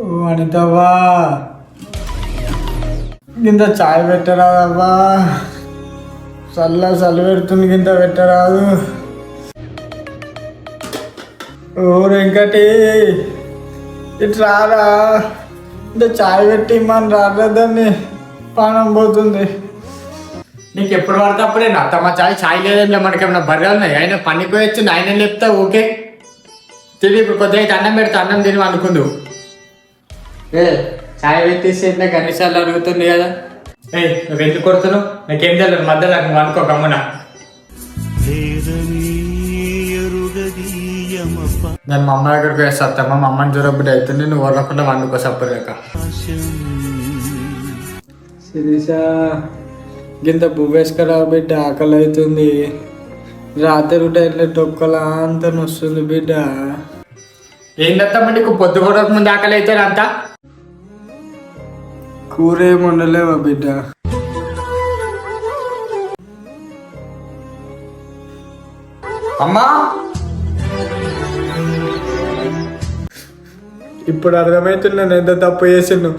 అనితవ్వా గింత చాయ్ పెట్టరాదవ్వా, చల్ల పెడుతుంది గింత పెట్టరాదు. ఓ వెంకటి ఇటు రారా, ఇంత చాయ్ పెట్టి మన రాదని పానం పోతుంది. నీకు ఎప్పుడు పడితే అప్పుడే నా తమ చాయ్ లేదంటే మనకేమన్నా బర్రెలు ఉన్నాయి. ఆయన పనికి పోయొచ్చు ఆయన చెప్తా ఓకే తిని ఇప్పుడు కొద్దిగా అయితే అన్నం పెడతా, అన్నం తిని అనుకుందు. ఏ చాయ్ పెట్టేసి ఇట్లా గణేశాలు అడుగుతుంది కదా. ఏ నువ్వు ఎందుకు కొడుతున్నావు? నాకేం తెలియదు మధ్యలో నువ్వు అనుకో గమ్మున. నేను మా అమ్మ దగ్గరకు వేస్తాను. మా అమ్మని జ్వరబుడ్డి అవుతుంది, నువ్వు వదలకుండా వండుకో సప్పలేక. శిరీష గింత పువ్వేసుకరా బిడ్డ, ఆకలి అవుతుంది. రాత్రి టైంలో టొక్కలా అంత నొస్తుంది బిడ్డ. ఏందమ్మా నీకు పొద్దు కూడా ముందు ఆకలి అవుతుంది అంతా? కూర ఏమి ఉండలేవా బిడ్డ? అమ్మా ఇప్పుడు అర్థమవుతున్నాను ఎంత తప్పు చేసిండు.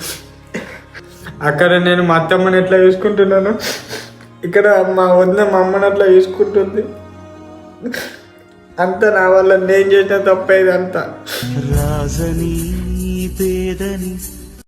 అక్కడ నేను మా అత్తమ్మని ఎట్లా చూసుకుంటున్నాను, ఇక్కడ మా వదిన మా అమ్మని అట్లా చూసుకుంటుంది. అంతా నా వల్ల నేను చేసిన తప్పేది అంతా. రాజని పేదని